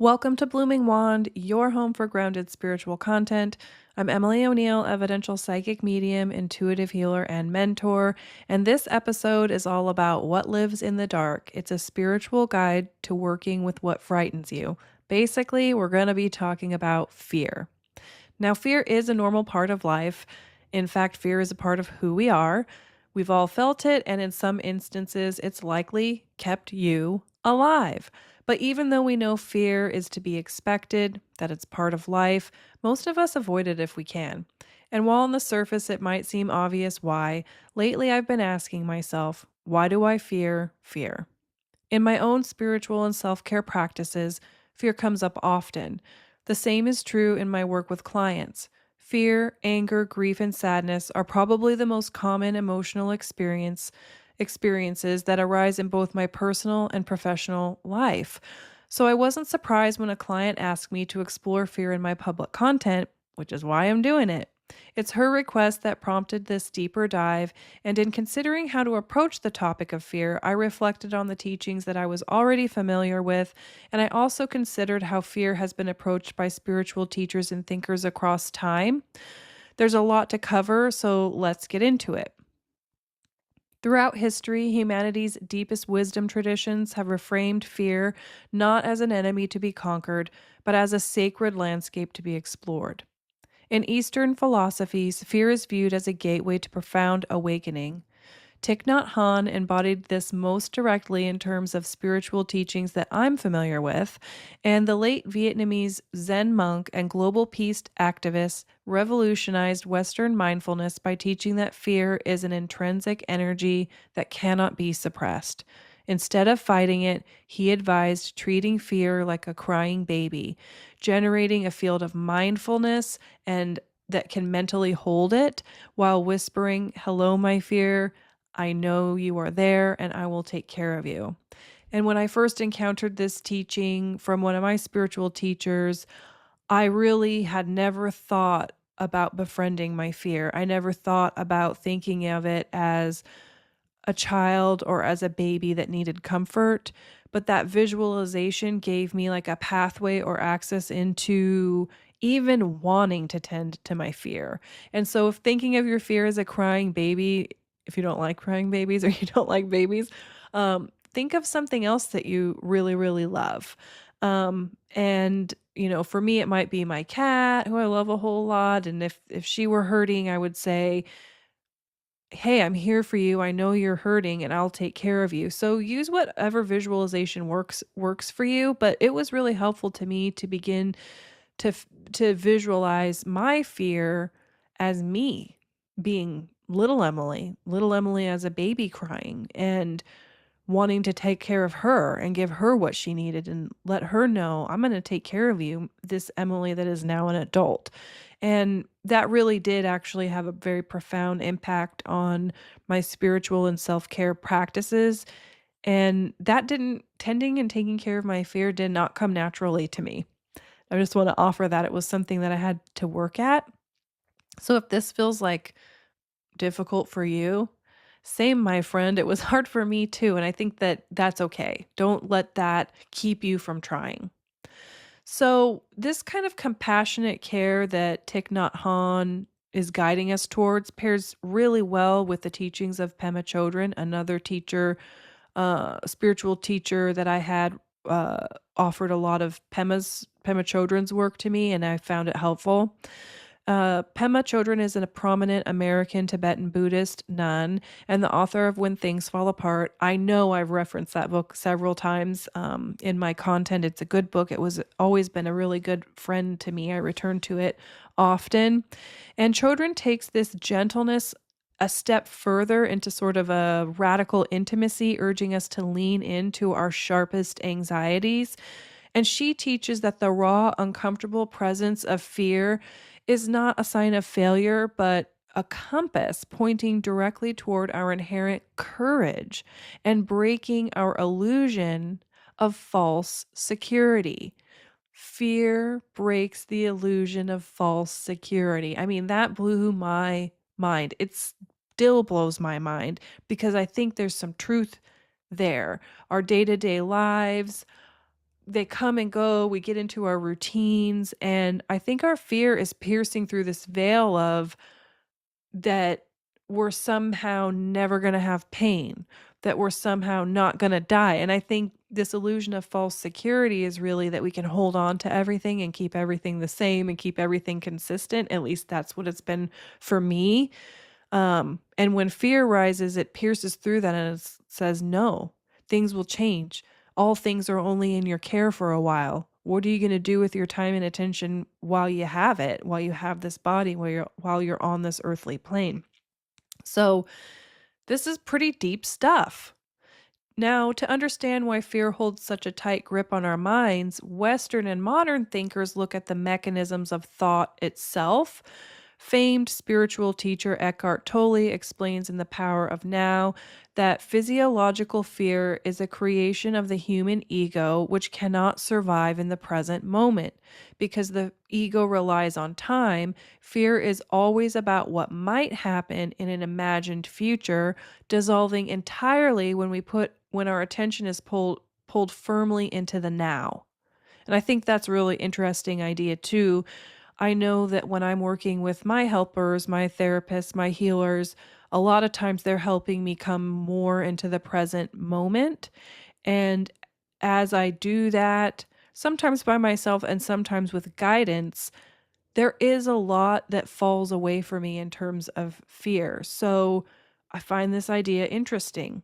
Welcome to Blooming Wand, your home for grounded spiritual content. I'm Emily O'Neill, evidential psychic medium, intuitive healer, and mentor. And this episode is all about what lives in the dark. It's a spiritual guide to working with what frightens you. Basically, we're going to be talking about fear. Now, fear is a normal part of life. In fact, fear is a part of who we are. We've all felt it, and in some instances, it's likely kept you alive. But even though we know fear is to be expected, that it's part of life, most of us avoid it if we can. And while on the surface it might seem obvious why, lately I've been asking myself, why do I fear fear? In my own spiritual and self care practices, fear comes up often. The same is true in my work with clients. Fear, anger, grief, and sadness are probably the most common emotional experiences that arise in both my personal and professional life. So I wasn't surprised when a client asked me to explore fear in my public content, which is why I'm doing it. It's her request that prompted this deeper dive, and in considering how to approach the topic of fear, I reflected on the teachings that I was already familiar with, and I also considered how fear has been approached by spiritual teachers and thinkers across time. There's a lot to cover, so let's get into it. Throughout history, humanity's deepest wisdom traditions have reframed fear not as an enemy to be conquered, but as a sacred landscape to be explored. In Eastern philosophies, fear is viewed as a gateway to profound awakening. Thich Nhat Hanh embodied this most directly in terms of spiritual teachings that I'm familiar with, and the late Vietnamese Zen monk and global peace activist revolutionized Western mindfulness by teaching that fear is an intrinsic energy that cannot be suppressed. Instead of fighting it, he advised treating fear like a crying baby, generating a field of mindfulness and that can mentally hold it while whispering, "Hello, my fear. I know you are there and I will take care of you." And when I first encountered this teaching from one of my spiritual teachers, I really had never thought about befriending my fear. I never thought about thinking of it as a child or as a baby that needed comfort. But that visualization gave me like a pathway or access into even wanting to tend to my fear. And so, if thinking of your fear as a crying baby, if you don't like crying babies or you don't like babies, think of something else that you really, really love. For me, it might be my cat, who I love a whole lot. And if she were hurting, I would say, "Hey, I'm here for you. I know you're hurting and I'll take care of you." So use whatever visualization works for you, but it was really helpful to me to begin to visualize my fear as me being little Emily as a baby crying and wanting to take care of her and give her what she needed and let her know, "I'm going to take care of you, this Emily that is now an adult." And that really did actually have a very profound impact on my spiritual and self-care practices. And that didn't tending and taking care of my fear did not come naturally to me. I just want to offer that it was something that I had to work at. So if this feels like difficult for you, same, my friend. It was hard for me too. And I think that that's okay. Don't let that keep you from trying. So, this kind of compassionate care that Thich Nhat Hanh is guiding us towards pairs really well with the teachings of Pema Chödrön, another teacher, spiritual teacher that I had offered a lot of Pema Chödrön's work to me, and I found it helpful. Pema Chödrön is a prominent American Tibetan Buddhist nun and the author of When Things Fall Apart. I know I've referenced that book several times in my content. It's a good book. It was always been a really good friend to me. I return to it often. And Chödrön takes this gentleness a step further into sort of a radical intimacy, urging us to lean into our sharpest anxieties. And she teaches that the raw, uncomfortable presence of fear is not a sign of failure, but a compass pointing directly toward our inherent courage and breaking our illusion of false security. Fear breaks the illusion of false security. I mean, that blew my mind. It still blows my mind because I think there's some truth there. Our day to day lives, they come and go, we get into our routines, and I think our fear is piercing through this veil of that we're somehow never going to have pain, that we're somehow not going to die. And I think this illusion of false security is really that we can hold on to everything and keep everything the same and keep everything consistent. At least that's what it's been for me. And when fear rises, it pierces through that and it says, no, things will change. All things are only in your care for a while. What are you going to do with your time and attention while you have it, while you have this body, while you're on this earthly plane? So this is pretty deep stuff. Now, to understand why fear holds such a tight grip on our minds, Western and modern thinkers look at the mechanisms of thought itself. Famed spiritual teacher Eckhart Tolle explains in The Power of Now that physiological fear is a creation of the human ego which cannot survive in the present moment. Because the ego relies on time, fear is always about what might happen in an imagined future, dissolving entirely when our attention is pulled firmly into the now. And I think that's a really interesting idea too. I know that when I'm working with my helpers, my therapists, my healers, a lot of times they're helping me come more into the present moment. And as I do that, sometimes by myself and sometimes with guidance, there is a lot that falls away for me in terms of fear. So I find this idea interesting.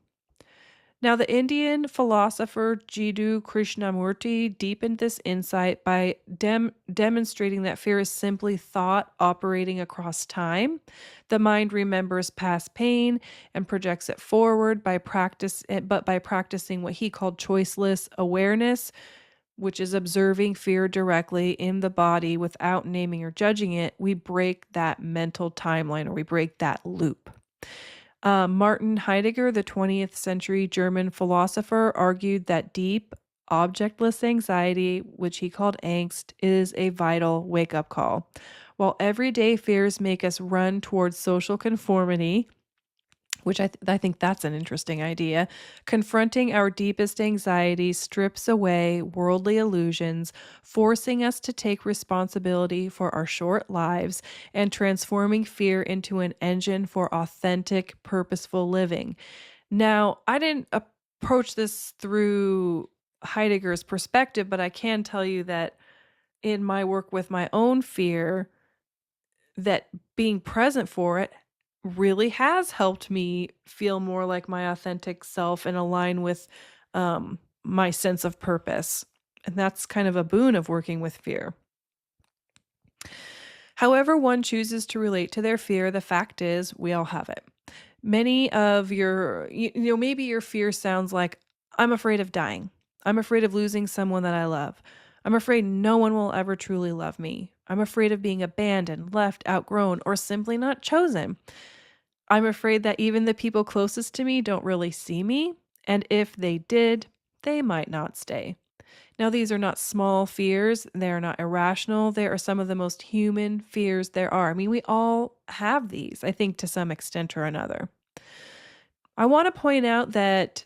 Now, the Indian philosopher Jiddu Krishnamurti deepened this insight by demonstrating that fear is simply thought operating across time. The mind remembers past pain and projects it forward but by practicing what he called choiceless awareness, which is observing fear directly in the body without naming or judging it, we break that mental timeline or we break that loop. Martin Heidegger, the 20th century German philosopher, argued that deep, objectless anxiety, which he called angst, is a vital wake up call. While everyday fears make us run towards social conformity, which I think that's an interesting idea. Confronting our deepest anxieties strips away worldly illusions, forcing us to take responsibility for our short lives and transforming fear into an engine for authentic, purposeful living. Now, I didn't approach this through Heidegger's perspective, but I can tell you that in my work with my own fear, that being present for it really has helped me feel more like my authentic self and align with my sense of purpose. And that's kind of a boon of working with fear. However, one chooses to relate to their fear, the fact is, we all have it. Many of maybe your fear sounds like, I'm afraid of dying. I'm afraid of losing someone that I love. I'm afraid no one will ever truly love me. I'm afraid of being abandoned, left, outgrown, or simply not chosen. I'm afraid that even the people closest to me don't really see me, and if they did, they might not stay. Now, these are not small fears. They are not irrational. They are some of the most human fears there are. I mean, we all have these, I think, to some extent or another. I want to point out that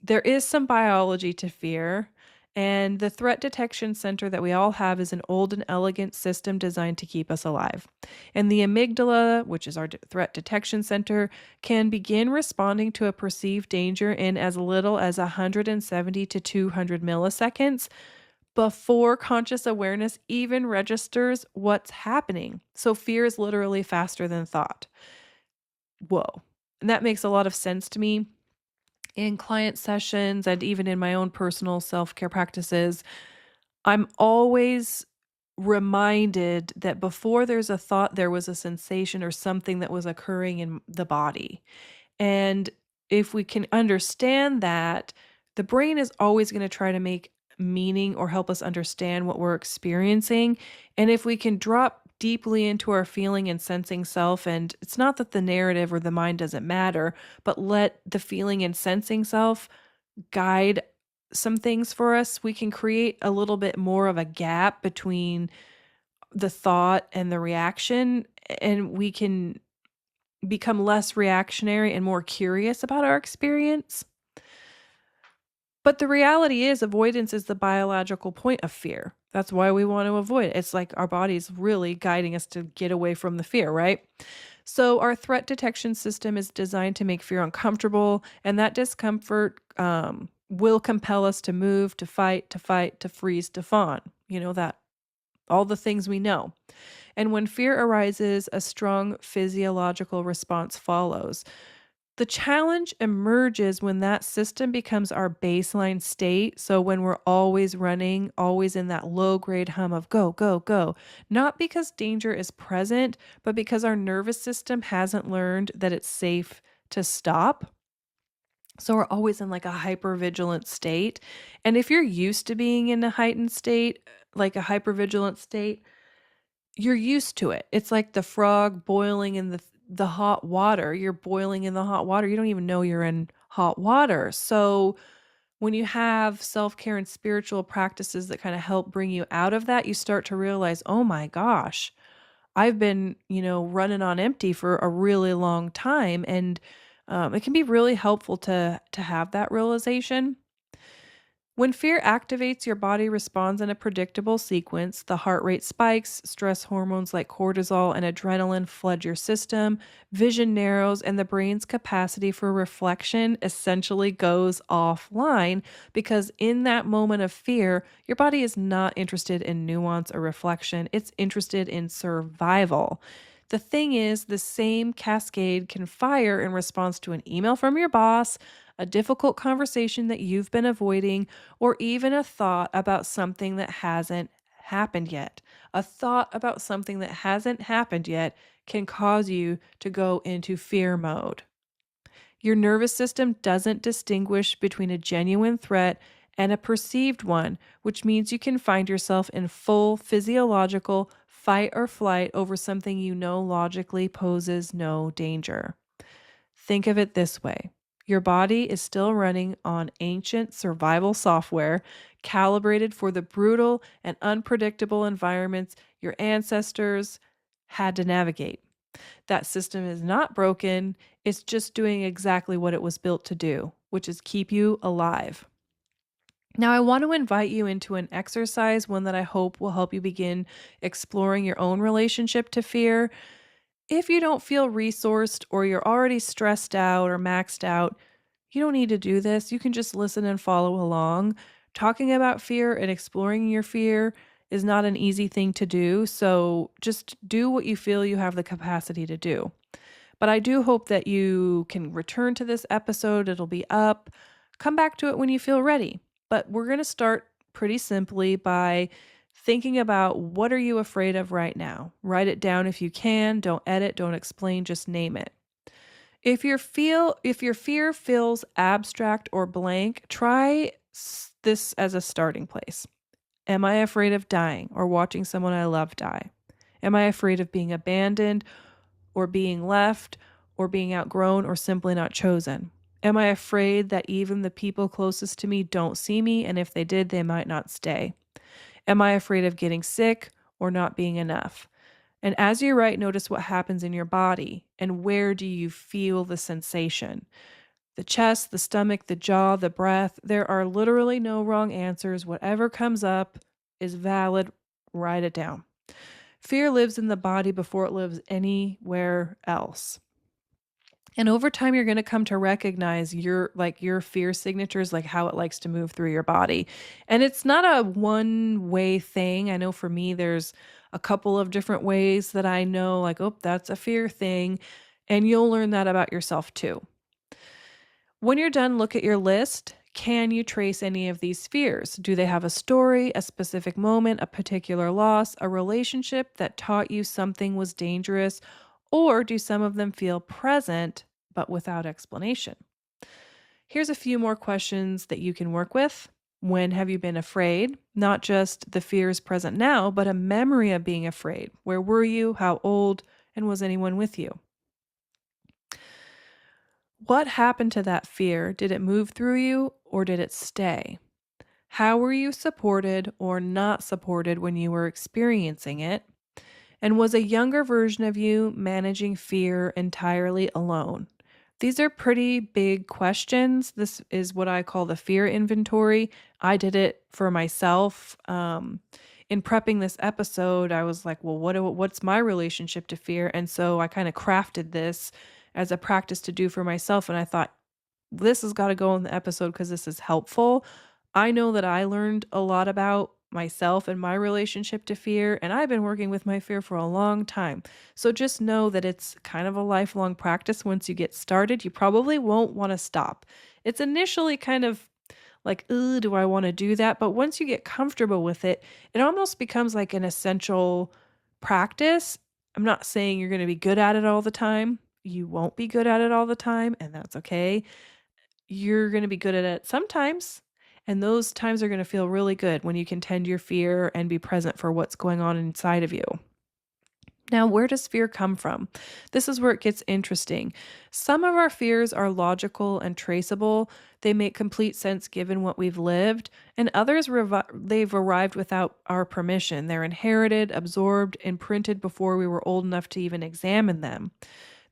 there is some biology to fear, and the threat detection center that we all have is an old and elegant system designed to keep us alive. And the amygdala, which is our threat detection center, can begin responding to a perceived danger in as little as 170 to 200 milliseconds before conscious awareness even registers what's happening. So fear is literally faster than thought. Whoa. And that makes a lot of sense to me in client sessions and even in my own personal self-care practices. I'm always reminded that before there's a thought, there was a sensation or something that was occurring in the body. And if we can understand that, the brain is always going to try to make meaning or help us understand what we're experiencing. And if we can drop deeply into our feeling and sensing self, and it's not that the narrative or the mind doesn't matter, but let the feeling and sensing self guide some things for us, we can create a little bit more of a gap between the thought and the reaction, and we can become less reactionary and more curious about our experience. But the reality is avoidance is the biological point of fear. That's why we want to avoid it. It's like our body's really guiding us to get away from the fear, right? So our threat detection system is designed to make fear uncomfortable, and that discomfort will compel us to move, to fight, to freeze, to fawn. That all the things we know. And when fear arises, a strong physiological response follows. The challenge emerges when that system becomes our baseline state. So when we're always running, always in that low grade hum of go, go, go, not because danger is present, but because our nervous system hasn't learned that it's safe to stop. So we're always in like a hyper vigilant state. And if you're used to being in a heightened state, like a hyper vigilant state, you're used to it. It's like the frog boiling in the hot water. You're boiling in the hot water. You don't even know you're in hot water. So when you have self-care and spiritual practices that kind of help bring you out of that, you start to realize, "Oh my gosh, I've been, running on empty for a really long time." And it can be really helpful to have that realization. When fear activates, your body responds in a predictable sequence. The heart rate spikes, stress hormones like cortisol and adrenaline flood your system, vision narrows, and the brain's capacity for reflection essentially goes offline because in that moment of fear, your body is not interested in nuance or reflection. It's interested in survival. The thing is, the same cascade can fire in response to an email from your boss, a difficult conversation that you've been avoiding, or even a thought about something that hasn't happened yet. A thought about something that hasn't happened yet can cause you to go into fear mode. Your nervous system doesn't distinguish between a genuine threat and a perceived one, which means you can find yourself in full physiological fight or flight over something you know logically poses no danger. Think of it this way: your body is still running on ancient survival software calibrated for the brutal and unpredictable environments your ancestors had to navigate. That system is not broken, it's just doing exactly what it was built to do, which is keep you alive. Now, I want to invite you into an exercise, one that I hope will help you begin exploring your own relationship to fear. If you don't feel resourced or you're already stressed out or maxed out, you don't need to do this. You can just listen and follow along. Talking about fear and exploring your fear is not an easy thing to do, so just do what you feel you have the capacity to do. But I do hope that you can return to this episode. It'll be up. Come back to it when you feel ready. But we're going to start pretty simply by thinking about what are you afraid of right now. Write it down if you can. Don't edit, don't explain, just name it. If your fear feels abstract or blank, try this as a starting place. Am I afraid of dying or watching someone I love die? Am I afraid of being abandoned or being left or being outgrown or simply not chosen? Am I afraid that even the people closest to me don't see me, and if they did, they might not stay? Am I afraid of getting sick or not being enough? And as you write, notice what happens in your body and where do you feel the sensation? The chest, the stomach, the jaw, the breath. There are literally no wrong answers. Whatever comes up is valid. Write it down. Fear lives in the body before it lives anywhere else. And over time, you're going to come to recognize your fear signatures, like how it likes to move through your body. And it's not a one way thing. I know for me, there's a couple of different ways that I know, like, oh, that's a fear thing. And you'll learn that about yourself too. When you're done, look at your list. Can you trace any of these fears? Do they have a story, a specific moment, a particular loss, a relationship that taught you something was dangerous? Or do some of them feel present but without explanation? Here's a few more questions that you can work with. When have you been afraid? Not just the fears present now, but a memory of being afraid. Where were you? How old? And was anyone with you? What happened to that fear? Did it move through you or did it stay? How were you supported or not supported when you were experiencing it? And was a younger version of you managing fear entirely alone? These are pretty big questions. This is what I call the fear inventory. I did it for myself. In prepping this episode, I was like, well, what's my relationship to fear? And so I kind of crafted this as a practice to do for myself. And I thought, this has got to go in the episode because this is helpful. I know that I learned a lot about myself and my relationship to fear, and I've been working with my fear for a long time. So just know that it's kind of a lifelong practice. Once you get started, you probably won't want to stop. It's initially kind of like, ooh, do I want to do that? But once you get comfortable with it, it almost becomes like an essential practice. I'm not saying you're going to be good at it all the time. You won't be good at it all the time, and that's okay. You're gonna be good at it sometimes, and those times are gonna feel really good when you can tend your fear and be present for what's going on inside of you. Now, where does fear come from? This is where it gets interesting. Some of our fears are logical and traceable. They make complete sense given what we've lived, and others they've arrived without our permission. They're inherited, absorbed, imprinted before we were old enough to even examine them.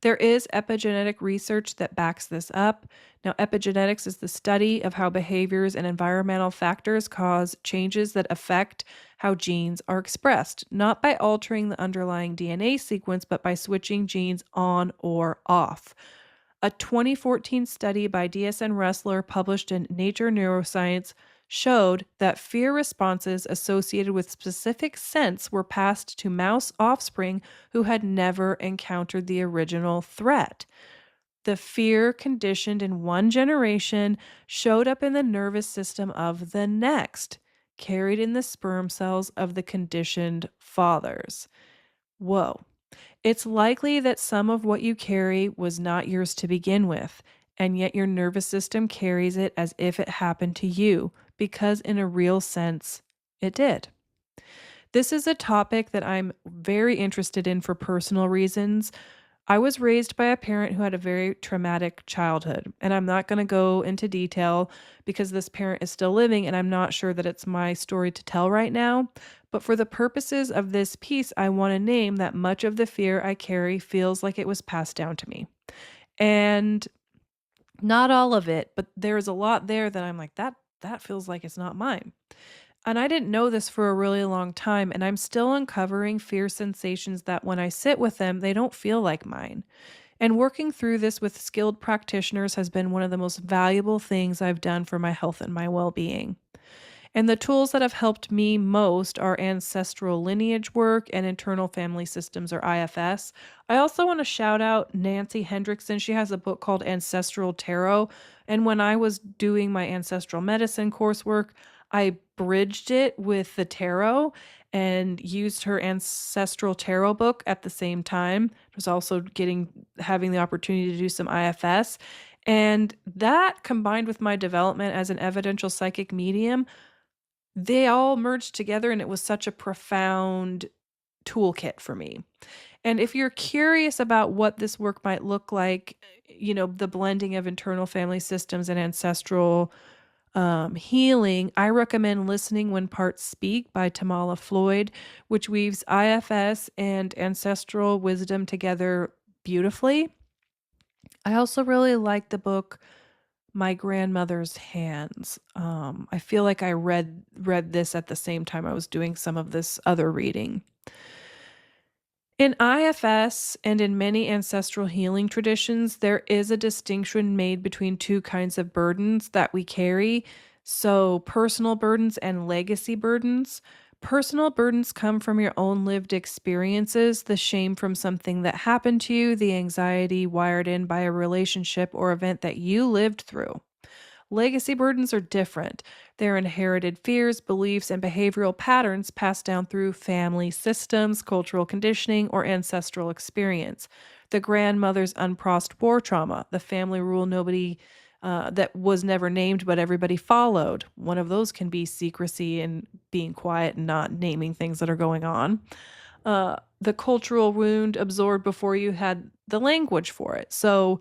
There is epigenetic research that backs this up. Now, epigenetics is the study of how behaviors and environmental factors cause changes that affect how genes are expressed, not by altering the underlying DNA sequence, but by switching genes on or off. A 2014 study by DSN Ressler published in Nature Neuroscience showed that fear responses associated with specific scents were passed to mouse offspring who had never encountered the original threat. The fear conditioned in one generation showed up in the nervous system of the next, carried in the sperm cells of the conditioned fathers. Whoa. It's likely that some of what you carry was not yours to begin with, and yet your nervous system carries it as if it happened to you, because in a real sense, it did. This is a topic that I'm very interested in for personal reasons. I was raised by a parent who had a very traumatic childhood, and I'm not going to go into detail because this parent is still living, and I'm not sure that it's my story to tell right now. But for the purposes of this piece, I want to name that much of the fear I carry feels like it was passed down to me. And not all of it, but there's a lot there that I'm like, that feels like it's not mine. And I didn't know this for a really long time, and I'm still uncovering fear sensations that when I sit with them, they don't feel like mine. And working through this with skilled practitioners has been one of the most valuable things I've done for my health and my well being. And the tools that have helped me most are ancestral lineage work and internal family systems, or IFS. I also want to shout out Nancy Hendrickson. She has a book called Ancestral Tarot. And when I was doing my ancestral medicine coursework, I bridged it with the tarot and used her ancestral tarot book at the same time. I was also having the opportunity to do some IFS. And that combined with my development as an evidential psychic medium, they all merged together, and it was such a profound toolkit for me. And if you're curious about what this work might look like, the blending of internal family systems and ancestral healing, I recommend Listening When Parts Speak by Tamala Floyd, which weaves IFS and ancestral wisdom together beautifully. I also really like the book My Grandmother's Hands. I feel like I read this at the same time I was doing some of this other reading. In IFS and in many ancestral healing traditions, there is a distinction made between two kinds of burdens that we carry. So, personal burdens and legacy burdens. Personal burdens come from your own lived experiences, the shame from something that happened to you, the anxiety wired in by a relationship or event that you lived through. Legacy burdens are different. They're inherited fears, beliefs, and behavioral patterns passed down through family systems, cultural conditioning, or ancestral experience. The grandmother's unprocessed war trauma, the family rule nobody that was never named but everybody followed. One of those can be secrecy and being quiet and not naming things that are going on. The cultural wound absorbed before you had the language for it. So,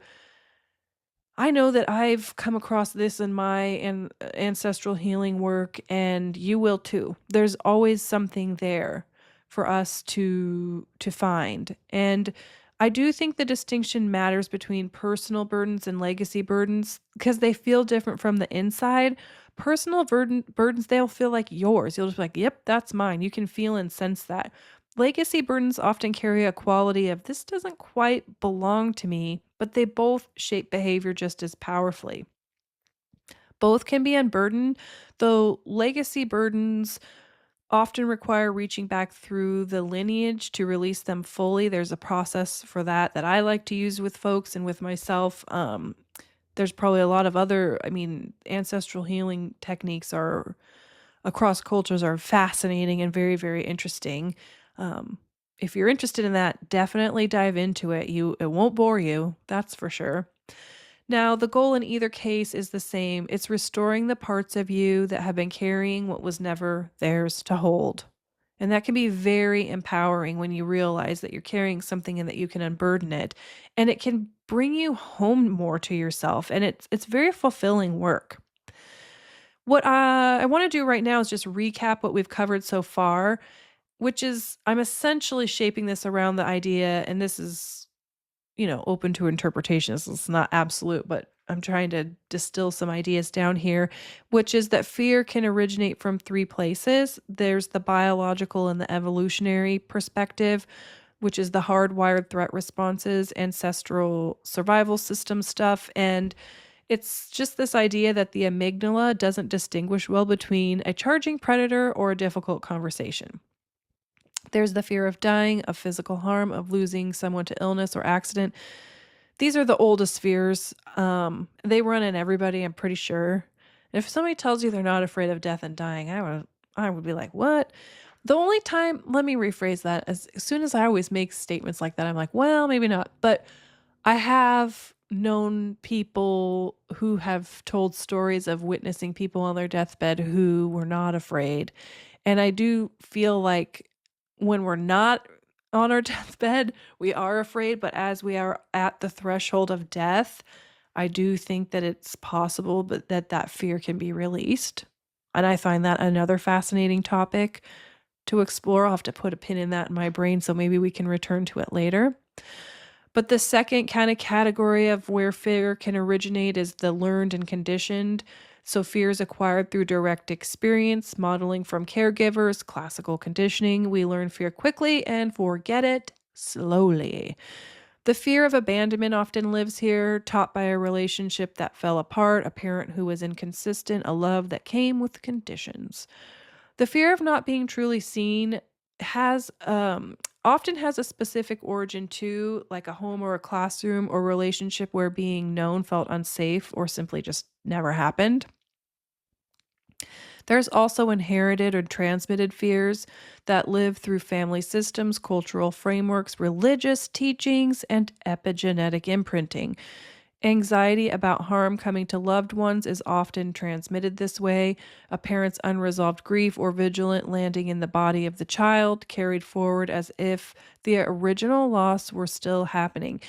I know that I've come across this in my ancestral healing work, and you will too. There's always something there for us to find. And I do think the distinction matters between personal burdens and legacy burdens because they feel different from the inside. Personal burdens, they'll feel like yours. You'll just be like, yep, that's mine. You can feel and sense that. Legacy burdens often carry a quality of this doesn't quite belong to me, but they both shape behavior just as powerfully. Both can be unburdened, though legacy burdens often require reaching back through the lineage to release them fully. There's a process for that I like to use with folks and with myself. There's probably a lot of other, I mean, ancestral healing techniques are across cultures are fascinating and very, very interesting. Um, if you're interested in that, definitely dive into it. It won't bore you, that's for sure. Now, the goal in either case is the same. It's restoring the parts of you that have been carrying what was never theirs to hold. And that can be very empowering when you realize that you're carrying something and that you can unburden it. And it can bring you home more to yourself. And it's very fulfilling work. What I want to do right now is just recap what we've covered so far, which is I'm essentially shaping this around the idea, and this is open to interpretation. It's not absolute, but I'm trying to distill some ideas down here, which is that fear can originate from three places. There's the biological and the evolutionary perspective, which is the hardwired threat responses, ancestral survival system stuff. And it's just this idea that the amygdala doesn't distinguish well between a charging predator or a difficult conversation. There's the fear of dying, of physical harm, of losing someone to illness or accident. These are the oldest fears. They run in everybody, I'm pretty sure. If somebody tells you they're not afraid of death and dying, I would be like, what? The only time, let me rephrase that, as soon as I always make statements like that, I'm like, well, maybe not. But I have known people who have told stories of witnessing people on their deathbed who were not afraid. And I do feel like when we're not on our deathbed, we are afraid, but as we are at the threshold of death, I do think that it's possible but that fear can be released. And I find that another fascinating topic to explore. I'll have to put a pin in that in my brain so maybe we can return to it later. But the second kind of category of where fear can originate is the learned and conditioned. So fear is acquired through direct experience, modeling from caregivers, classical conditioning. We learn fear quickly and forget it slowly. The fear of abandonment often lives here, taught by a relationship that fell apart, a parent who was inconsistent, a love that came with conditions. The fear of not being truly seen has often has a specific origin too, like a home or a classroom or relationship where being known felt unsafe or simply just never happened. There's also inherited or transmitted fears that live through family systems, cultural frameworks, religious teachings, and epigenetic imprinting. Anxiety about harm coming to loved ones is often transmitted this way. A parent's unresolved grief or vigilant landing in the body of the child carried forward as if the original loss were still happening.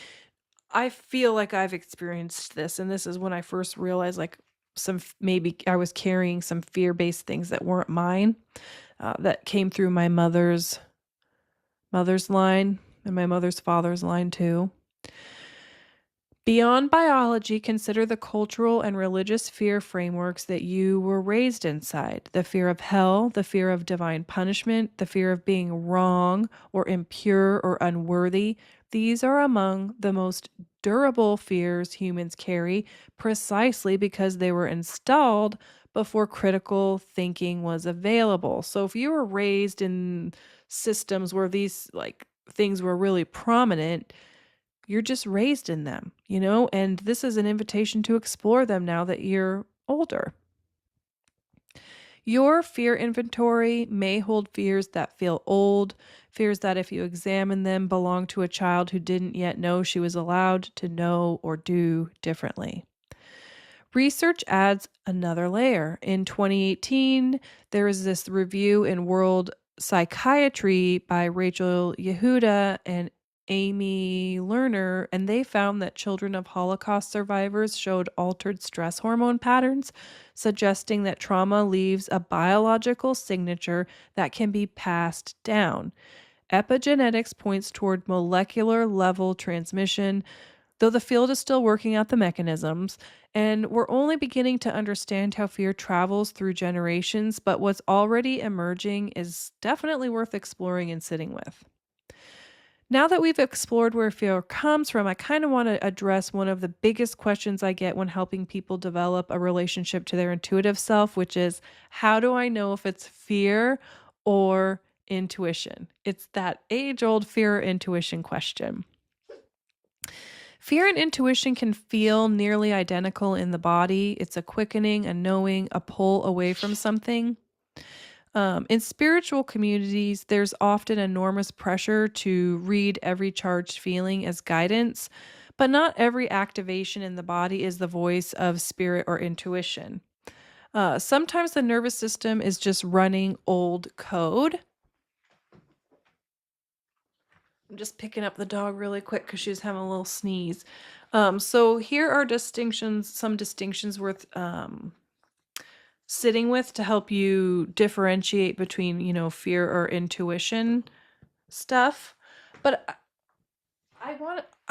I feel like I've experienced this, and this is when I first realized like maybe I was carrying some fear-based things that weren't mine, that came through my mother's line and my mother's father's line too. Beyond biology, consider the cultural and religious fear frameworks that you were raised inside. The fear of hell, the fear of divine punishment, the fear of being wrong or impure or unworthy. These are among the most durable fears humans carry precisely because they were installed before critical thinking was available. So if you were raised in systems where these like things were really prominent, you're just raised in them, and this is an invitation to explore them now that you're older. Your fear inventory may hold fears that feel old, fears that if you examine them belong to a child who didn't yet know she was allowed to know or do differently. Research adds another layer. In 2018, there is this review in World Psychiatry by Rachel Yehuda and Amy Lerner, and they found that children of Holocaust survivors showed altered stress hormone patterns, suggesting that trauma leaves a biological signature that can be passed down. Epigenetics points toward molecular level transmission, though the field is still working out the mechanisms, and we're only beginning to understand how fear travels through generations, but what's already emerging is definitely worth exploring and sitting with. Now that we've explored where fear comes from, I kind of want to address one of the biggest questions I get when helping people develop a relationship to their intuitive self, which is how do I know if it's fear or intuition? It's that age old fear or intuition question. Fear and intuition can feel nearly identical in the body. It's a quickening, a knowing, a pull away from something. In spiritual communities, there's often enormous pressure to read every charged feeling as guidance, but not every activation in the body is the voice of spirit or intuition. Sometimes the nervous system is just running old code. I'm just picking up the dog really quick because she's having a little sneeze. So here are some distinctions worth sitting with to help you differentiate between, fear or intuition stuff. But I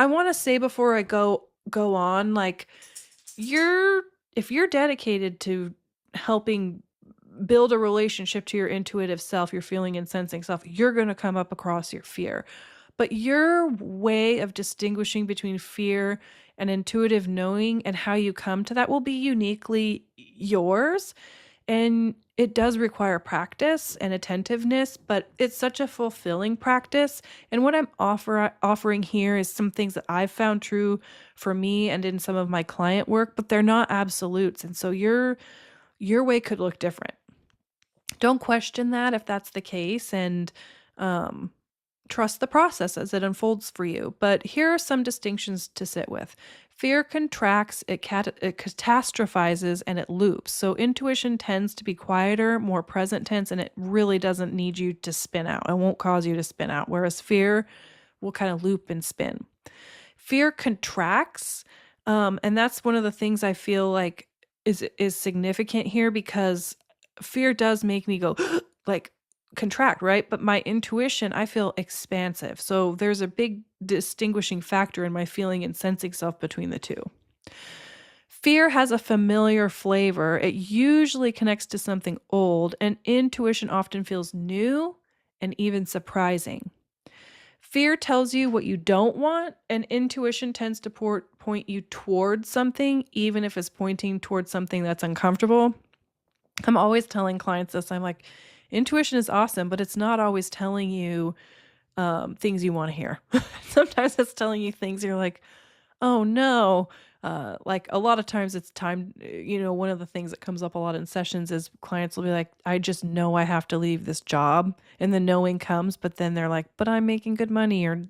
want to say before I go on, like you're if you're dedicated to helping build a relationship to your intuitive self, your feeling and sensing self, you're going to come up across your fear. But your way of distinguishing between fear and intuitive knowing and how you come to that will be uniquely yours. And it does require practice and attentiveness, but it's such a fulfilling practice. And what I'm offering here is some things that I've found true for me and in some of my client work, but they're not absolutes. And so your way could look different. Don't question that if that's the case, and um, trust the process as it unfolds for you. But here are some distinctions to sit with. Fear contracts, it catastrophizes, and it loops. So intuition tends to be quieter, more present tense, and it really doesn't need you to spin out. It won't cause you to spin out, whereas fear will kind of loop and spin. Fear contracts, and that's one of the things I feel like is significant here, because fear does make me go like contract, right? But my intuition, I feel expansive. So there's a big distinguishing factor in my feeling and sensing self between the two. Fear has a familiar flavor. It usually connects to something old, and intuition often feels new and even surprising. Fear tells you what you don't want, and intuition tends to point you towards something, even if it's pointing towards something that's uncomfortable. I'm always telling clients this. I'm like, intuition is awesome, but it's not always telling you things you want to hear. Sometimes it's telling you things you're like, oh no. Like a lot of times it's time, one of the things that comes up a lot in sessions is clients will be like, I just know I have to leave this job, and the knowing comes, but then they're like, but I'm making good money, or,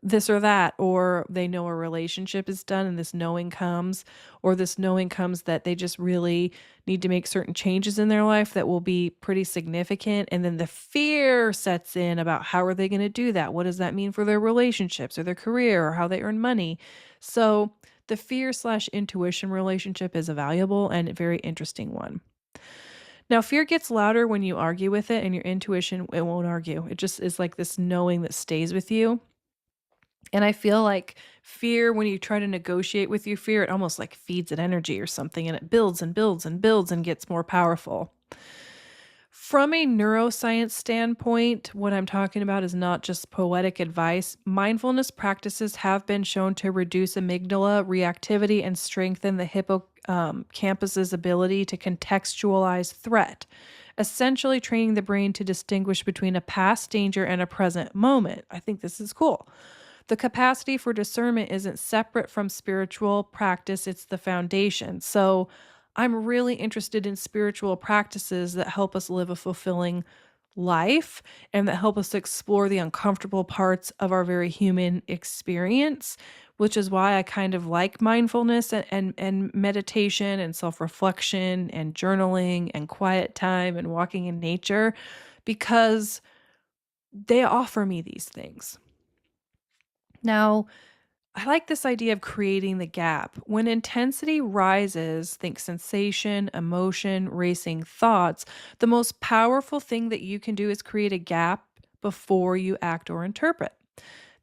this or that, or they know a relationship is done and this knowing comes, or this knowing comes that they just really need to make certain changes in their life that will be pretty significant. And then the fear sets in about how are they going to do that? What does that mean for their relationships or their career or how they earn money? So the fear/intuition relationship is a valuable and very interesting one. Now, fear gets louder when you argue with it, and your intuition, it won't argue. It just is like this knowing that stays with you. And I feel like fear, when you try to negotiate with your fear, it almost like feeds it energy or something, and it builds and builds and builds and gets more powerful. From a neuroscience standpoint, what I'm talking about is not just poetic advice. Mindfulness practices have been shown to reduce amygdala reactivity and strengthen the hippocampus's ability to contextualize threat, essentially training the brain to distinguish between a past danger and a present moment. I think this is cool. The capacity for discernment isn't separate from spiritual practice, it's the foundation. So I'm really interested in spiritual practices that help us live a fulfilling life and that help us explore the uncomfortable parts of our very human experience, which is why I kind of like mindfulness and meditation and self-reflection and journaling and quiet time and walking in nature, because they offer me these things. Now, I like this idea of creating the gap. When intensity rises, think sensation, emotion, racing thoughts, the most powerful thing that you can do is create a gap before you act or interpret.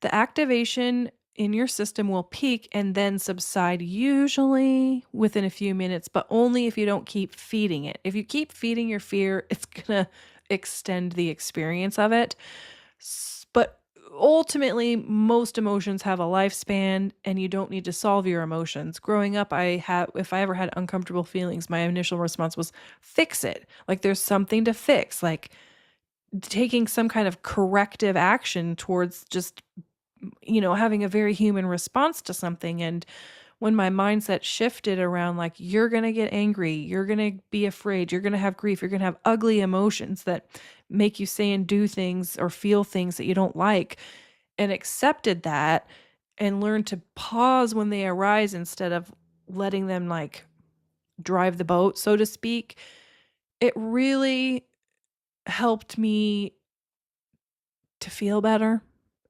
The activation in your system will peak and then subside, usually within a few minutes, but only if you don't keep feeding it. If you keep feeding your fear, it's going to extend the experience of it. But ultimately, most emotions have a lifespan and you don't need to solve your emotions. Growing up, if I ever had uncomfortable feelings, my initial response was fix it. Like there's something to fix, like taking some kind of corrective action towards just having a very human response to something. And when my mindset shifted around like, you're going to get angry, you're going to be afraid, you're going to have grief, you're going to have ugly emotions that make you say and do things or feel things that you don't like, and accepted that and learned to pause when they arise instead of letting them like drive the boat, so to speak, it really helped me to feel better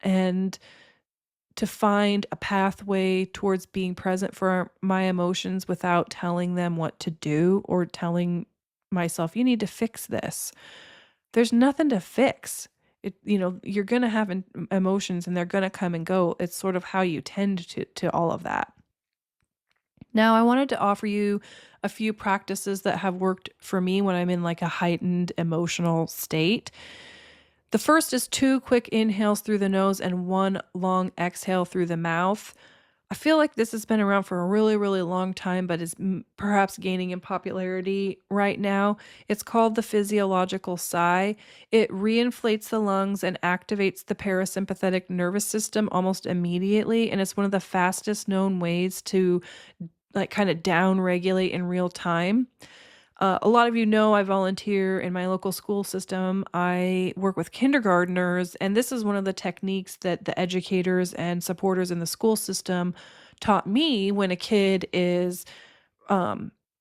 and to find a pathway towards being present for my emotions without telling them what to do or telling myself, you need to fix this. There's nothing to fix. You're going to have emotions and they're going to come and go. It's sort of how you tend to all of that. Now, I wanted to offer you a few practices that have worked for me when I'm in like a heightened emotional state. The first is 2 quick inhales through the nose and 1 long exhale through the mouth. I feel like this has been around for a really, really long time, but is perhaps gaining in popularity right now. It's called the physiological sigh. It reinflates the lungs and activates the parasympathetic nervous system almost immediately, and it's one of the fastest known ways to like kind of down regulate in real time. A lot of I volunteer in my local school system. I work with kindergartners, and this is one of the techniques that the educators and supporters in the school system taught me when a kid is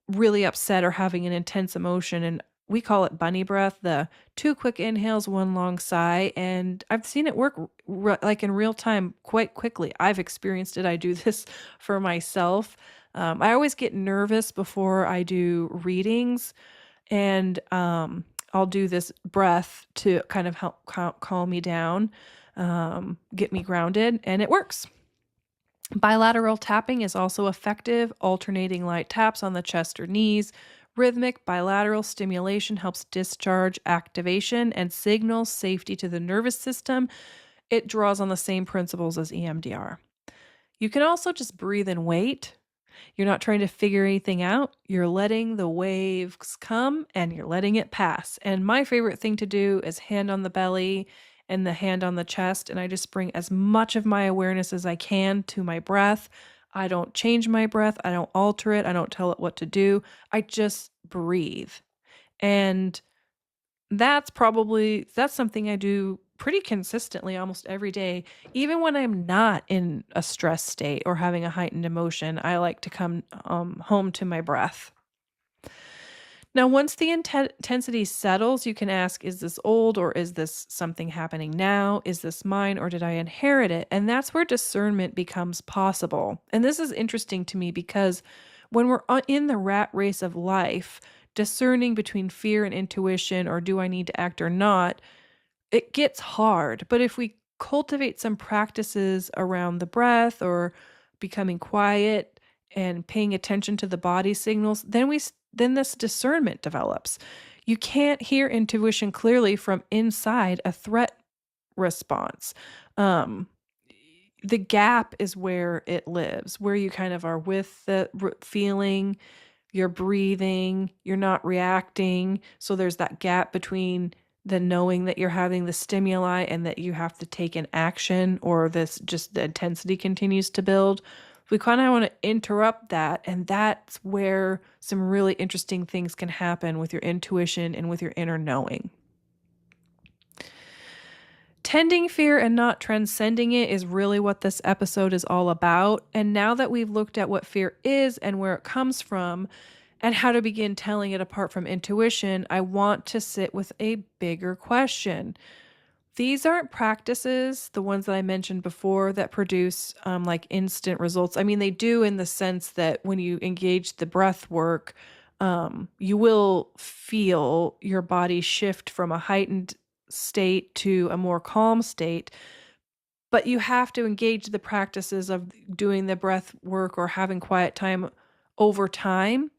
really upset or having an intense emotion. And we call it bunny breath, the 2 quick inhales, 1 long sigh. And I've seen it work like in real time quite quickly. I've experienced it. I do this for myself. I always get nervous before I do readings, and I'll do this breath to kind of help calm me down, get me grounded, and it works. Bilateral tapping is also effective, alternating light taps on the chest or knees. Rhythmic bilateral stimulation helps discharge activation and signals safety to the nervous system. It draws on the same principles as EMDR. You can also just breathe and wait. You're not trying to figure anything out. You're letting the waves come and you're letting it pass. And my favorite thing to do is hand on the belly and the hand on the chest. And I just bring as much of my awareness as I can to my breath. I don't change my breath. I don't alter it. I don't tell it what to do. I just breathe. And that's something I do pretty consistently almost every day. Even when I'm not in a stress state or having a heightened emotion, I like to come home to my breath. Now, once the intensity settles, you can ask, is this old or is this something happening now? Is this mine or did I inherit it? And that's where discernment becomes possible. And this is interesting to me because when we're in the rat race of life, discerning between fear and intuition, or do I need to act or not, it gets hard. But if we cultivate some practices around the breath or becoming quiet and paying attention to the body signals, then this discernment develops. You can't hear intuition clearly from inside a threat response. The gap is where it lives, where you kind of are with the feeling, you're breathing, you're not reacting. So there's that gap between the knowing that you're having the stimuli and that you have to take an action, or this just the intensity continues to build. We kind of want to interrupt that, and that's where some really interesting things can happen with your intuition and with your inner knowing. Tending fear and not transcending it is really what this episode is all about. And now that we've looked at what fear is and where it comes from and how to begin telling it apart from intuition, I want to sit with a bigger question. These aren't practices, the ones that I mentioned before, that produce like instant results. I mean, they do in the sense that when you engage the breath work, you will feel your body shift from a heightened state to a more calm state. But you have to engage the practices of doing the breath work or having quiet time over time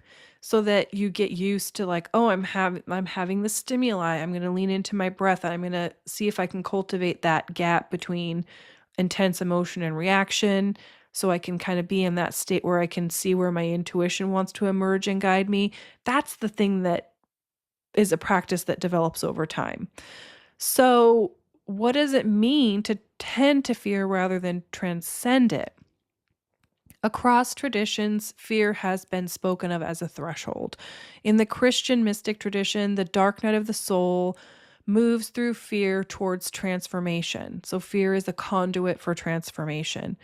so that you get used to like, "Oh, I'm having the stimuli. I'm gonna lean into my breath. I'm gonna see if I can cultivate that gap between intense emotion and reaction so I can kind of be in that state where I can see where my intuition wants to emerge and guide me." That's the thing that is a practice that develops over time. So, what does it mean to tend to fear rather than transcend it? Across traditions, fear has been spoken of as a threshold. In the Christian mystic tradition, the dark night of the soul moves through fear towards transformation. So, fear is a conduit for transformation.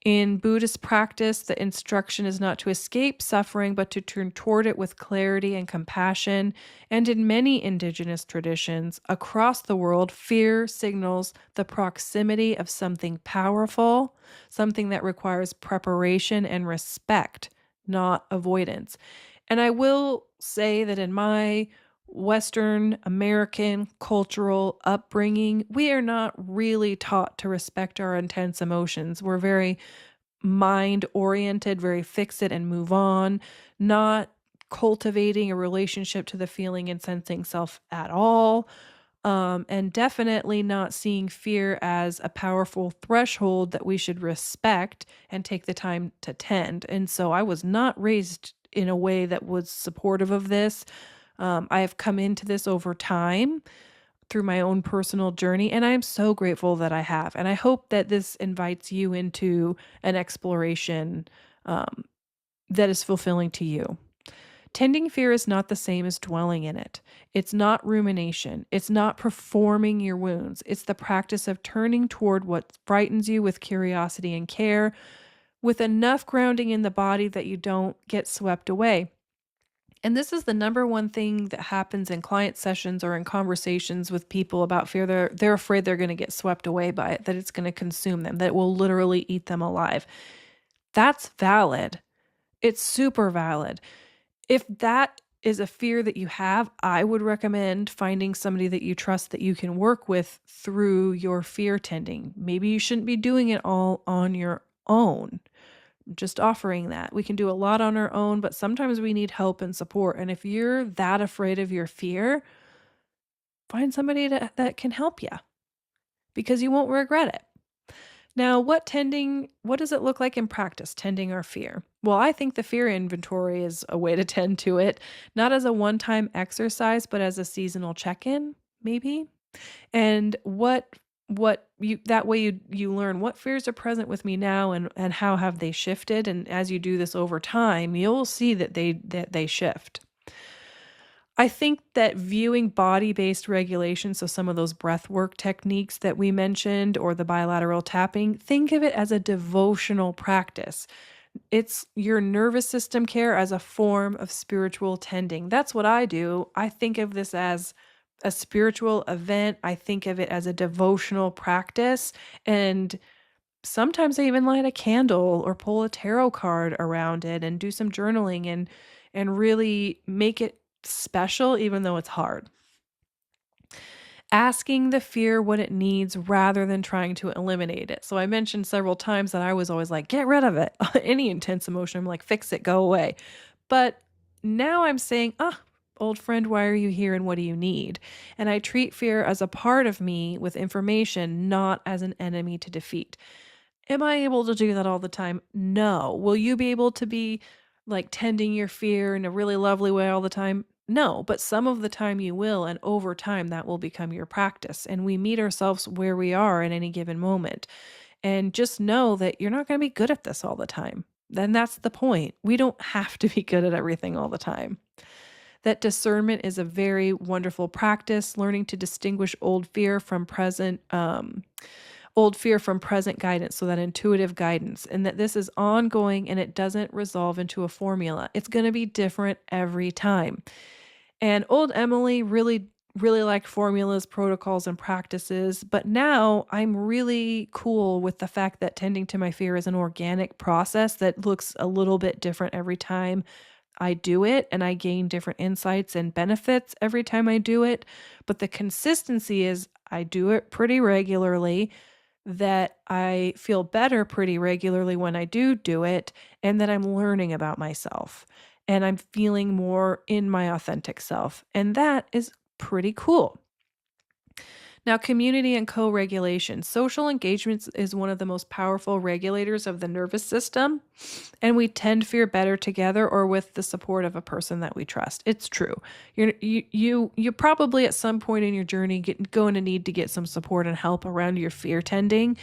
In Buddhist practice, the instruction is not to escape suffering, but to turn toward it with clarity and compassion. And in many indigenous traditions across the world, fear signals the proximity of something powerful, something that requires preparation and respect, not avoidance. And I will say that in my Western American cultural upbringing, we are not really taught to respect our intense emotions. We're very mind oriented, very fix it and move on, not cultivating a relationship to the feeling and sensing self at all. And definitely not seeing fear as a powerful threshold that we should respect and take the time to tend. And so I was not raised in a way that was supportive of this. I have come into this over time through my own personal journey, and I am so grateful that I have. And I hope that this invites you into an exploration um, that is fulfilling to you. Tending fear is not the same as dwelling in it. It's not rumination. It's not performing your wounds. It's the practice of turning toward what frightens you with curiosity and care, with enough grounding in the body that you don't get swept away. And this is the number one thing that happens in client sessions or in conversations with people about fear. They're afraid they're going to get swept away by it, that it's going to consume them, that it will literally eat them alive. That's valid. It's super valid. If that is a fear that you have, I would recommend finding somebody that you trust that you can work with through your fear tending. Maybe you shouldn't be doing it all on your own. Just offering that. We can do a lot on our own, but sometimes we need help and support. And if you're that afraid of your fear, find somebody that can help you because you won't regret it. Now, what does it look like in practice, tending our fear? Well, I think the fear inventory is a way to tend to it, not as a one time exercise, but as a seasonal check in, maybe. And what you that way you learn what fears are present with me now and how have they shifted, and as you do this over time, you'll see that they shift. I think that viewing body-based regulation, so some of those breath work techniques that we mentioned or the bilateral tapping, think of it as a devotional practice. It's your nervous system care as a form of spiritual tending. That's what I do. I think of this as a spiritual event. I think of it as a devotional practice. And sometimes I even light a candle or pull a tarot card around it and do some journaling and really make it special even though it's hard. Asking the fear what it needs rather than trying to eliminate it. So I mentioned several times that I was always like, get rid of it. Any intense emotion, I'm like, fix it, go away. But now I'm saying, old friend, why are you here and what do you need? And I treat fear as a part of me with information, not as an enemy to defeat. Am I able to do that all the time? No. Will you be able to be like tending your fear in a really lovely way all the time? No, but some of the time you will, and over time that will become your practice. And we meet ourselves where we are at any given moment. And just know that you're not going to be good at this all the time. Then that's the point. We don't have to be good at everything all the time. That discernment is a very wonderful practice, learning to distinguish old fear from present guidance, so that intuitive guidance, and that this is ongoing and it doesn't resolve into a formula. It's going to be different every time. And old Emily really liked formulas, protocols, and practices, but now I'm really cool with the fact that tending to my fear is an organic process that looks a little bit different every time. I do it and I gain different insights and benefits every time I do it. But the consistency is I do it pretty regularly, that I feel better pretty regularly when I do it, and that I'm learning about myself and I'm feeling more in my authentic self. And that is pretty cool. Now, community and co regulation. Social engagement is one of the most powerful regulators of the nervous system, and we tend to feel better together or with the support of a person that we trust. It's true. You probably at some point in your journey going to need to get some support and help around your fear tending,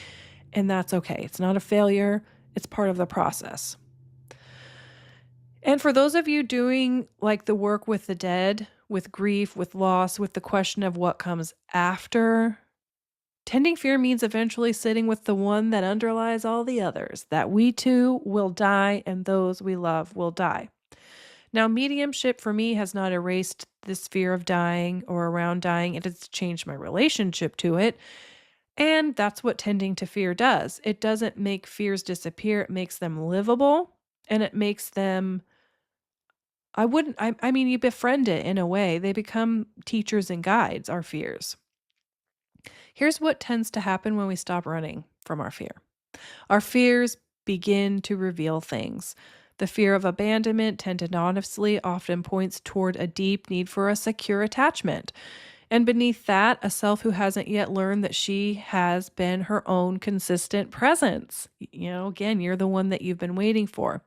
and that's okay. It's not a failure. It's part of the process. And for those of you doing like the work with the dead, with grief, with loss, with the question of what comes after, tending fear means eventually sitting with the one that underlies all the others, that we too will die and those we love will die. Now, mediumship for me has not erased this fear of dying or around dying. It has changed my relationship to it. And that's what tending to fear does. It doesn't make fears disappear, it makes them livable, and it makes them I mean, you befriend it in a way. They become teachers and guides, our fears. Here's what tends to happen when we stop running from our fear. Our fears begin to reveal things. The fear of abandonment, tendinously, often points toward a deep need for a secure attachment. And beneath that, a self who hasn't yet learned that she has been her own consistent presence. Again, you're the one that you've been waiting for.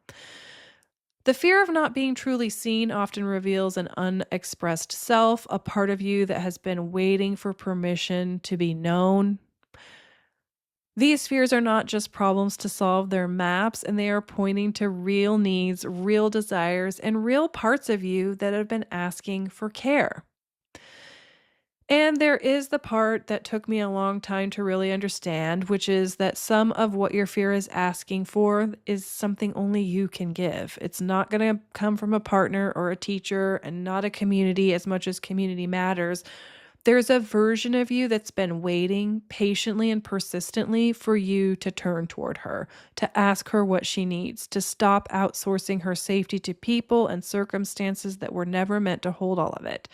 The fear of not being truly seen often reveals an unexpressed self, a part of you that has been waiting for permission to be known. These fears are not just problems to solve, they're maps, and they are pointing to real needs, real desires, and real parts of you that have been asking for care. And there is the part that took me a long time to really understand, which is that some of what your fear is asking for is something only you can give. It's not going to come from a partner or a teacher and not a community as much as community matters. There's a version of you that's been waiting patiently and persistently for you to turn toward her, to ask her what she needs, to stop outsourcing her safety to people and circumstances that were never meant to hold all of it.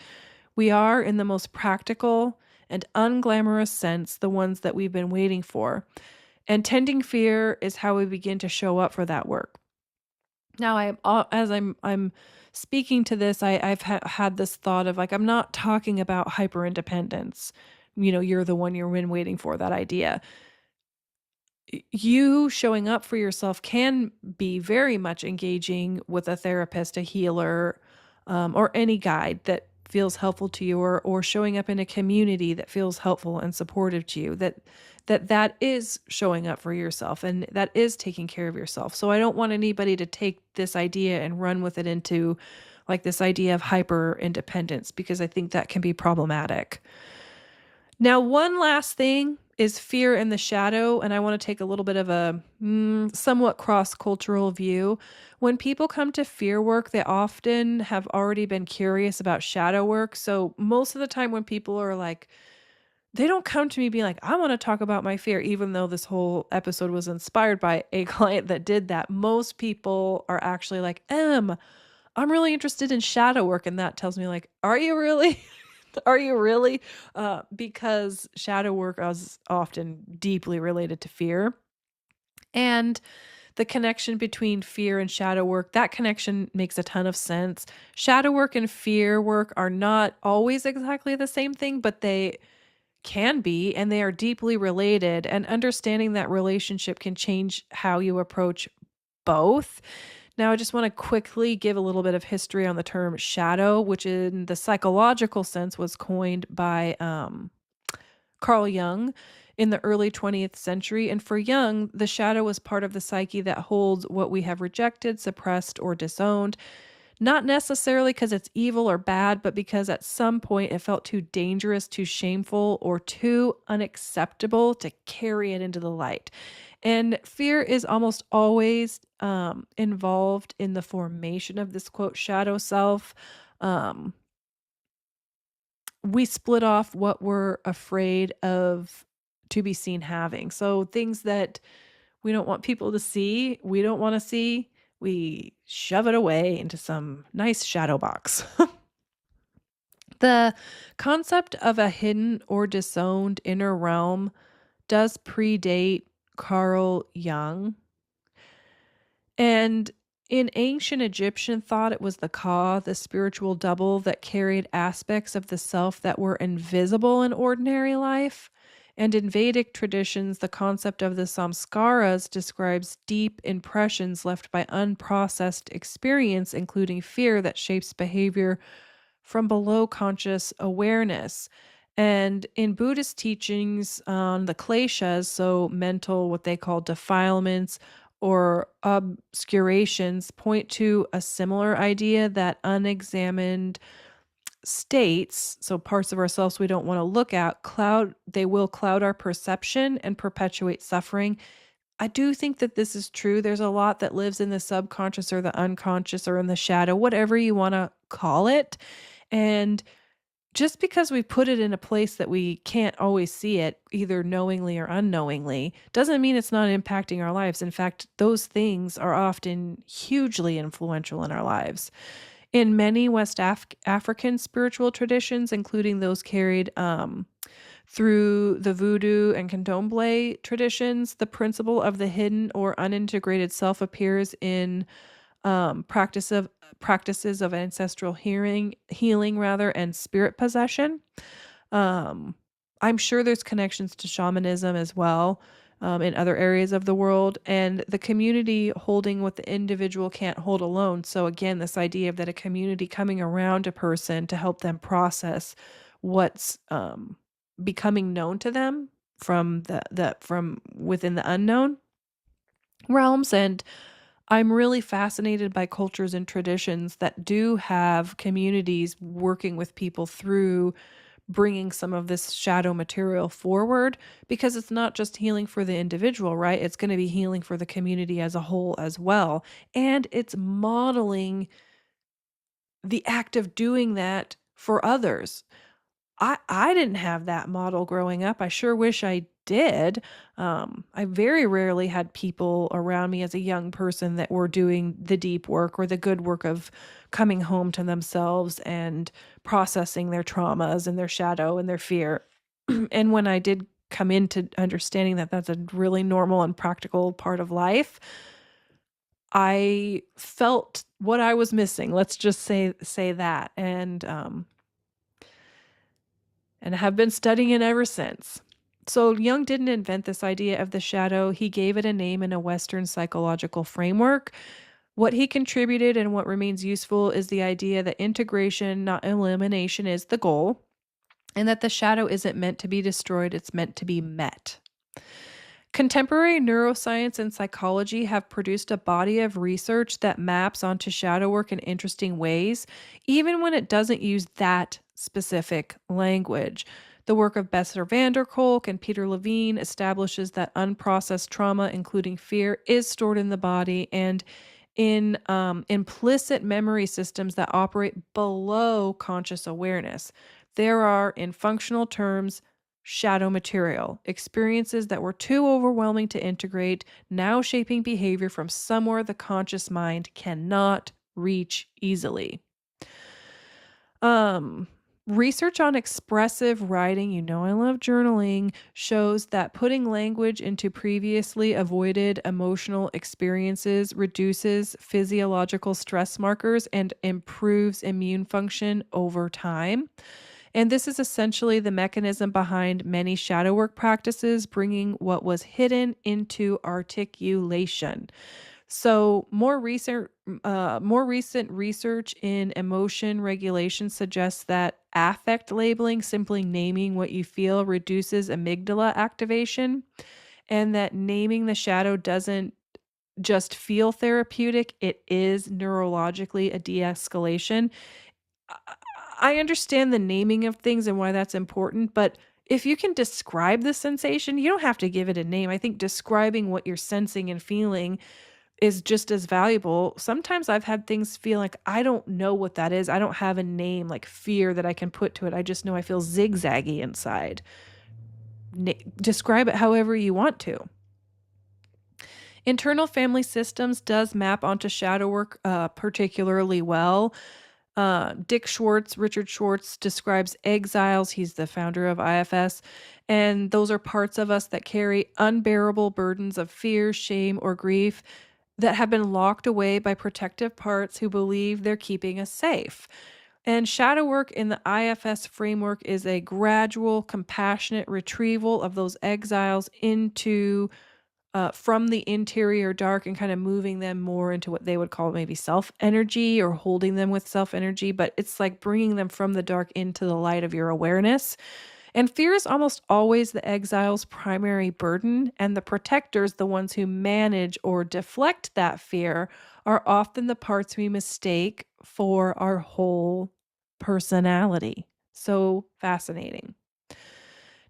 We are, in the most practical and unglamorous sense, the ones that we've been waiting for. And tending fear is how we begin to show up for that work. Now, as I'm speaking to this, I've had this thought of like, I'm not talking about hyper independence. You're the one you've been waiting for, that idea. You showing up for yourself can be very much engaging with a therapist, a healer, or any guide that feels helpful to you, or showing up in a community that feels helpful and supportive to you, that is showing up for yourself and that is taking care of yourself. So I don't want anybody to take this idea and run with it into like this idea of hyper independence, because I think that can be problematic. Now, one last thing is fear in the shadow, and I want to take a little bit of a somewhat cross-cultural view. When people come to fear work, they often have already been curious about shadow work. So most of the time when people are like, they don't come to me being like, I want to talk about my fear, even though this whole episode was inspired by a client that did that. Most people are actually like, I'm really interested in shadow work. And that tells me like, are you really? Are you really? Because shadow work is often deeply related to fear. And the connection between fear and shadow work, that connection makes a ton of sense. Shadow work and fear work are not always exactly the same thing, but they can be, and they are deeply related. And understanding that relationship can change how you approach both. Now, I just want to quickly give a little bit of history on the term shadow, which in the psychological sense was coined by Carl Jung in the early 20th century. And for Jung, the shadow was part of the psyche that holds what we have rejected, suppressed, or disowned. Not necessarily because it's evil or bad, but because at some point it felt too dangerous, too shameful, or too unacceptable to carry it into the light. And fear is almost always involved in the formation of this quote shadow self. Um, we split off what we're afraid of to be seen having. So things that we don't want people to see, we don't want to see. we shove it away into some nice shadow box. The concept of a hidden or disowned inner realm does predate Carl Jung. And in ancient Egyptian thought, it was the Ka, the spiritual double that carried aspects of the self that were invisible in ordinary life. And in Vedic traditions, the concept of the samskaras describes deep impressions left by unprocessed experience, including fear that shapes behavior from below conscious awareness. And in Buddhist teachings on the kleshas, so mental, what they call defilements or obscurations, point to a similar idea that unexamined states, so parts of ourselves we don't want to look at, they will cloud our perception and perpetuate suffering. I do think that this is true. There's a lot that lives in the subconscious or the unconscious or in the shadow, whatever you want to call it. And just because we put it in a place that we can't always see it, either knowingly or unknowingly, doesn't mean it's not impacting our lives. In fact, those things are often hugely influential in our lives. In many African spiritual traditions, including those carried through the voodoo and candomblé traditions, the principle of the hidden or unintegrated self appears in practices of ancestral healing rather, and spirit possession. Um, I'm sure there's connections to shamanism as well, in other areas of the world, and the community holding what the individual can't hold alone. So again, this idea of that a community coming around a person to help them process what's becoming known to them from from within the unknown realms. And I'm really fascinated by cultures and traditions that do have communities working with people through bringing some of this shadow material forward, because it's not just healing for the individual, right? It's going to be healing for the community as a whole as well. And it's modeling the act of doing that for others. I didn't have that model growing up. I sure wish I did. I very rarely had people around me as a young person that were doing the deep work or the good work of coming home to themselves and processing their traumas and their shadow and their fear. And when I did come into understanding that that's a really normal and practical part of life, I felt what I was missing. Let's just say that. And have been studying it ever since. So Jung didn't invent this idea of the shadow. He gave it a name in a Western psychological framework. What he contributed and what remains useful is the idea that integration, not elimination, is the goal, and that the shadow isn't meant to be destroyed, it's meant to be met. Contemporary neuroscience and psychology have produced a body of research that maps onto shadow work in interesting ways, even when it doesn't use that specific language. The work of Bessel van der Kolk and Peter Levine establishes that unprocessed trauma, including fear, is stored in the body and in implicit memory systems that operate below conscious awareness. There are, in functional terms, shadow material, experiences that were too overwhelming to integrate, now shaping behavior from somewhere the conscious mind cannot reach easily. Research on expressive writing, you know I love journaling, shows that putting language into previously avoided emotional experiences reduces physiological stress markers and improves immune function over time. And this is essentially the mechanism behind many shadow work practices, bringing what was hidden into articulation. So more recent research in emotion regulation suggests that affect labeling, simply naming what you feel, reduces amygdala activation, and that naming the shadow doesn't just feel therapeutic, it is neurologically a de-escalation. I I understand the naming of things and why that's important, but if you can describe the sensation, you don't have to give it a name. I think describing what you're sensing and feeling is just as valuable. Sometimes I've had things feel like I don't know what that is. I don't have a name like fear that I can put to it. I just know I feel zigzaggy inside. Describe it however you want to. Internal family systems does map onto shadow work particularly well. Richard Schwartz describes exiles. He's the founder of IFS. And those are parts of us that carry unbearable burdens of fear, shame, or grief that have been locked away by protective parts who believe they're keeping us safe. And shadow work in the IFS framework is a gradual, compassionate retrieval of those exiles into from the interior dark and kind of moving them more into what they would call maybe self energy or holding them with self energy. But it's like bringing them from the dark into the light of your awareness. And fear is almost always the exile's primary burden, and the protectors, the ones who manage or deflect that fear, are often the parts we mistake for our whole personality. So fascinating.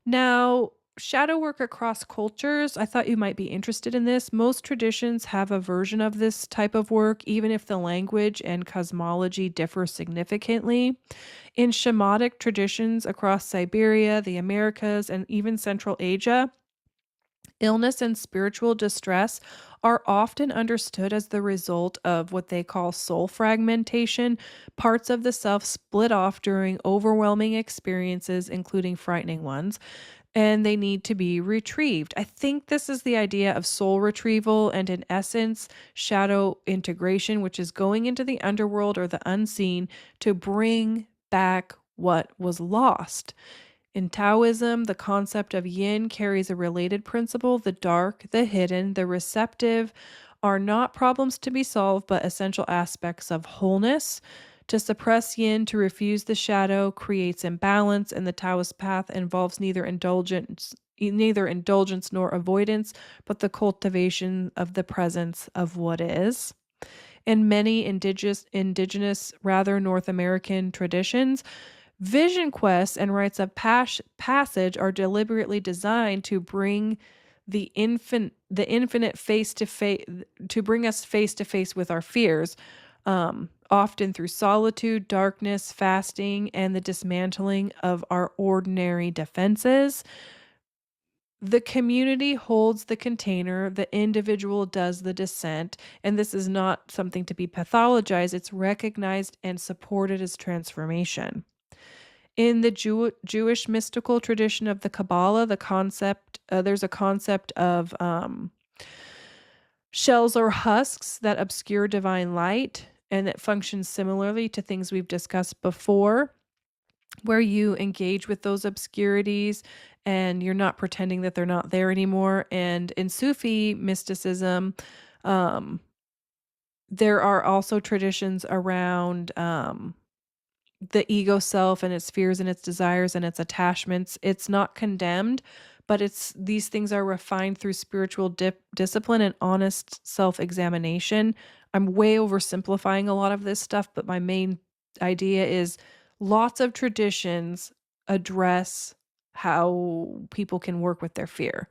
Now, shadow work across cultures, I thought you might be interested in this. Most traditions have a version of this type of work, even if the language and cosmology differ significantly. In shamanic traditions across Siberia, the Americas, and even Central Asia, illness and spiritual distress are often understood as the result of what they call soul fragmentation. Parts of the self split off during overwhelming experiences, including frightening ones, and they need to be retrieved. I think this is the idea of soul retrieval and, in essence, shadow integration, which is going into the underworld or the unseen to bring back what was lost. In Taoism, the concept of yin carries a related principle. The dark, the hidden, the receptive are not problems to be solved, but essential aspects of wholeness. To suppress yin, to refuse the shadow, creates imbalance, and the Taoist path involves neither indulgence nor avoidance, but the cultivation of the presence of what is. In many indigenous rather North American traditions, vision quests and rites of passage are deliberately designed to bring the infinite face to face, to bring us face to face with our fears, often through solitude, darkness, fasting, and the dismantling of our ordinary defenses. The community holds the container, the individual does the descent, and this is not something to be pathologized. It's recognized and supported as transformation. In the Jewish mystical tradition of the Kabbalah, there's a concept of shells or husks that obscure divine light, and it functions similarly to things we've discussed before, where you engage with those obscurities and you're not pretending that they're not there anymore. And in Sufi mysticism, um, there are also traditions around the ego self and its fears and its desires and its attachments. It's not condemned, but these things are refined through spiritual discipline and honest self-examination. I'm way oversimplifying a lot of this stuff, but my main idea is lots of traditions address how people can work with their fear.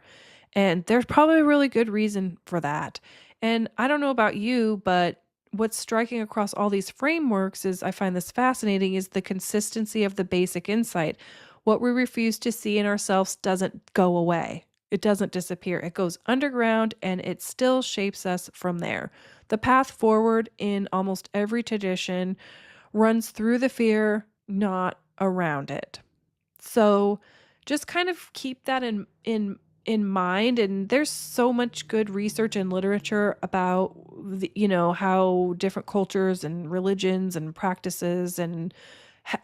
And there's probably a really good reason for that. And I don't know about you, but what's striking across all these frameworks is I find this fascinating is the consistency of the basic insight. What we refuse to see in ourselves doesn't go away. It doesn't disappear. It goes underground and it still shapes us from there. The path forward in almost every tradition runs through the fear, not around it. So just kind of keep that in mind. And there's so much good research and literature about how different cultures and religions and practices and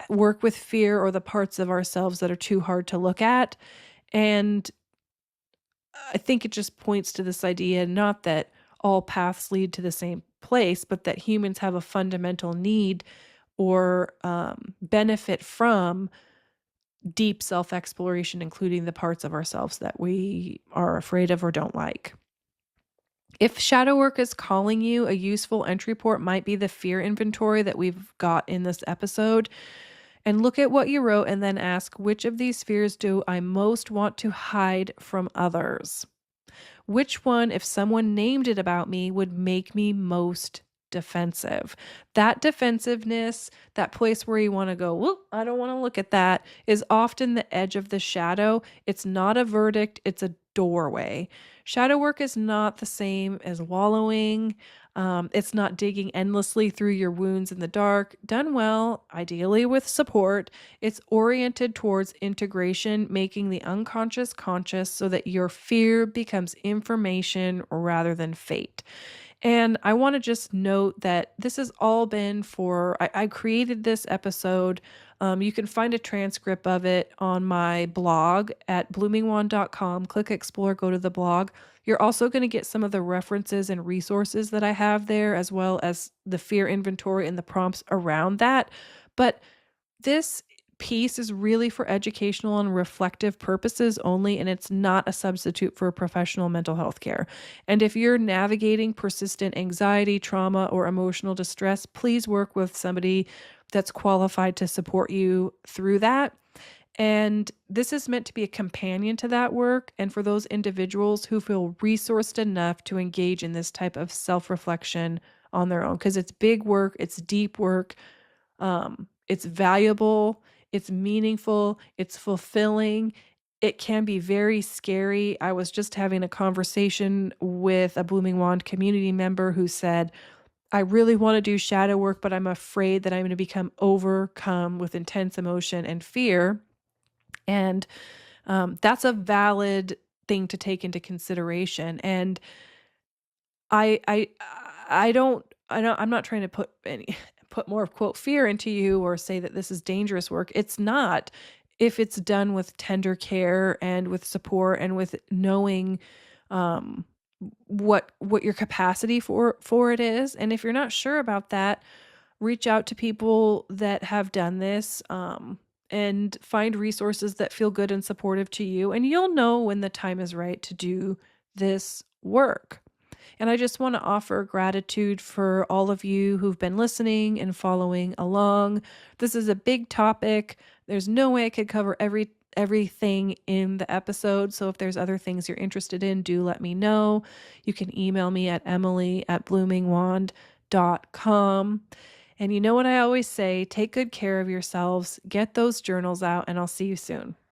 work with fear or the parts of ourselves that are too hard to look at. And I think it just points to this idea, not that all paths lead to the same place, but that humans have a fundamental need or benefit from deep self-exploration, including the parts of ourselves that we are afraid of or don't like. If shadow work is calling you, a useful entry port might be the fear inventory that we've got in this episode. And look at what you wrote and then ask, which of these fears do I most want to hide from others? Which one, if someone named it about me, would make me most defensive? That defensiveness, that place where you want to go, well, I don't want to look at that, is often the edge of the shadow. It's not a verdict, it's a doorway. Shadow work is not the same as wallowing. It's not digging endlessly through your wounds in the dark. Done well, ideally with support, it's oriented towards integration, making the unconscious conscious so that your fear becomes information rather than fate. And I want to just note that this has all been I created this episode. You can find a transcript of it on my blog at bloomingwand.com. Click explore, go to the blog. You're also going to get some of the references and resources that I have there, as well as the fear inventory and the prompts around that. But this piece is really for educational and reflective purposes only, and it's not a substitute for professional mental health care. And if you're navigating persistent anxiety, trauma, or emotional distress, please work with somebody that's qualified to support you through that. And this is meant to be a companion to that work and for those individuals who feel resourced enough to engage in this type of self reflection on their own, because it's big work, it's deep work, it's valuable, it's meaningful, it's fulfilling. It can be very scary. I was just having a conversation with a Blooming Wand community member who said, I really want to do shadow work, but I'm afraid that I'm going to become overcome with intense emotion and fear. And that's a valid thing to take into consideration. And I I I'm not trying to put any put more quote fear into you or say that this is dangerous work. It's not if it's done with tender care and with support and with knowing um what your capacity for it is. And if you're not sure about that, reach out to people that have done this and find resources that feel good and supportive to you, and you'll know when the time is right to do this work. And I just want to offer gratitude for all of you who've been listening and following along. This is a big topic. There's no way I could cover everything in the episode. So if there's other things you're interested in, do let me know. You can email me at emily@bloomingwand.com. And you know what I always say, take good care of yourselves, get those journals out, and I'll see you soon.